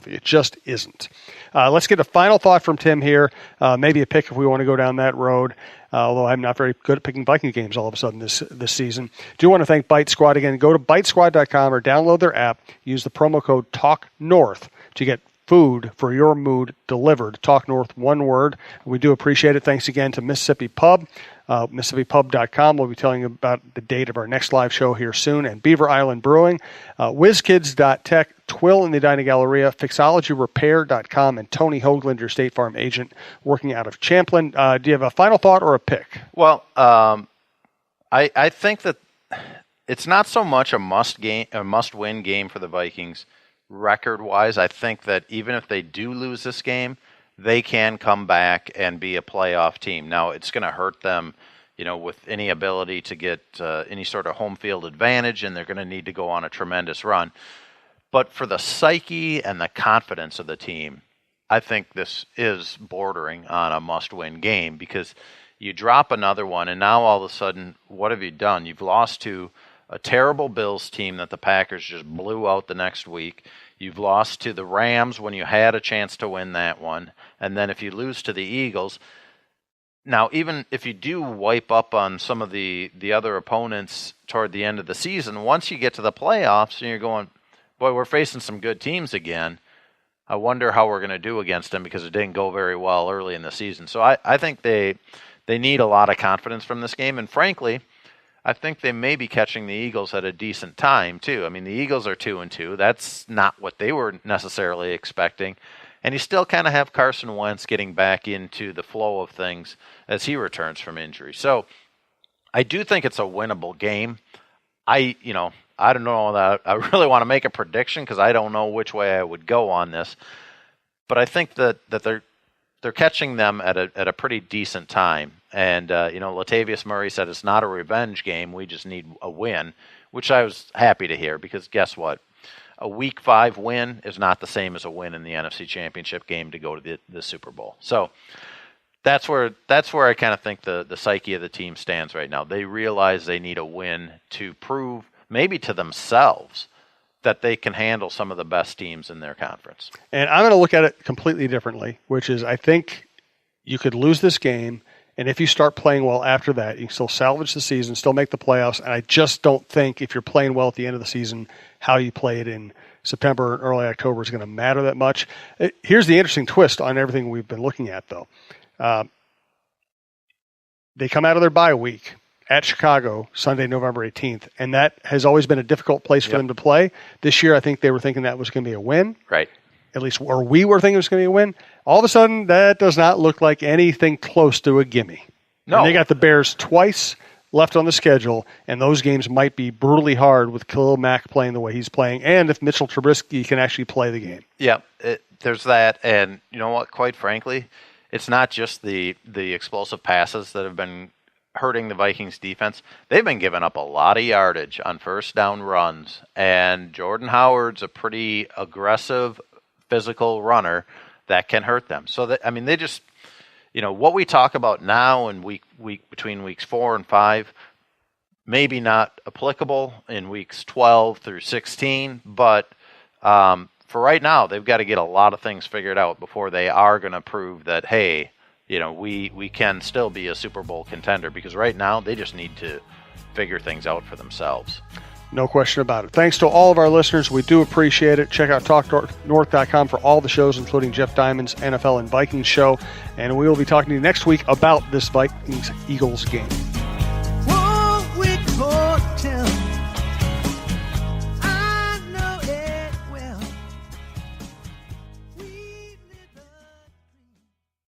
It just isn't. Let's get a final thought from Tim here. Maybe a pick if we want to go down that road. Although I'm not very good at picking Viking games all of a sudden this season. Do want to thank Bite Squad again. Go to bitesquad.com or download their app. Use the promo code TalkNorth to get food for your mood delivered. Talk North, one word. We do appreciate it. Thanks again to Mississippi Pub. MississippiPub.com. We'll be telling you about the date of our next live show here soon. And Beaver Island Brewing. WizKids.tech. Twill in the Dining Galleria. FixologyRepair.com. And Tony Hoagland, your State Farm agent, working out of Champlin. Do you have a final thought or a pick? Well, I think that it's not so much a must-win game for the Vikings record-wise. I think that even if they do lose this game, they can come back and be a playoff team. Now, it's going to hurt them, with any ability to get any sort of home field advantage, and they're going to need to go on a tremendous run. But for the psyche and the confidence of the team, I think this is bordering on a must-win game, because you drop another one, and now all of a sudden, what have you done? You've lost to a terrible Bills team that the Packers just blew out the next week. You've lost to the Rams when you had a chance to win that one. And then if you lose to the Eagles, now even if you do wipe up on some of the other opponents toward the end of the season, once you get to the playoffs and you're going, boy, we're facing some good teams again, I wonder how we're going to do against them, because it didn't go very well early in the season. So I think they need a lot of confidence from this game. And frankly, I think they may be catching the Eagles at a decent time, too. I mean, the Eagles are 2-2. That's not what they were necessarily expecting. And you still kind of have Carson Wentz getting back into the flow of things as he returns from injury. So I do think it's a winnable game. I don't know that I really want to make a prediction, because I don't know which way I would go on this. But I think that they're catching them at a pretty decent time. And, Latavius Murray said it's not a revenge game. We just need a win, which I was happy to hear, because guess what? A Week 5 win is not the same as a win in the NFC Championship game to go to the Super Bowl. So that's where I kind of think the psyche of the team stands right now. They realize they need a win to prove maybe to themselves that they can handle some of the best teams in their conference. And I'm going to look at it completely differently, which is I think you could lose this game, and if you start playing well after that, you can still salvage the season, still make the playoffs. And I just don't think if you're playing well at the end of the season, how you played in September and early October is going to matter that much. Here's the interesting twist on everything we've been looking at, though. They come out of their bye week at Chicago Sunday, November 18th, and that has always been a difficult place for them to play. This year, I think they were thinking that was going to be a win. Right. At least, or we were thinking it was going to be a win. All of a sudden, that does not look like anything close to a gimme. No. And they got the Bears twice left on the schedule, and those games might be brutally hard with Khalil Mack playing the way he's playing, and if Mitchell Trubisky can actually play the game. Yeah, there's that, and you know what, quite frankly, it's not just the explosive passes that have been hurting the Vikings defense. They've been giving up a lot of yardage on first down runs, and Jordan Howard's a pretty aggressive, physical runner that can hurt them. So they just, what we talk about now in week between weeks 4 and 5, maybe not applicable in weeks 12 through 16, but for right now, they've got to get a lot of things figured out before they are going to prove that, hey, we can still be a Super Bowl contender, because right now they just need to figure things out for themselves. No question about it. Thanks to all of our listeners. We do appreciate it. Check out talknorth.com for all the shows, including Jeff Diamond's NFL and Vikings show. And we will be talking to you next week about this Vikings-Eagles game.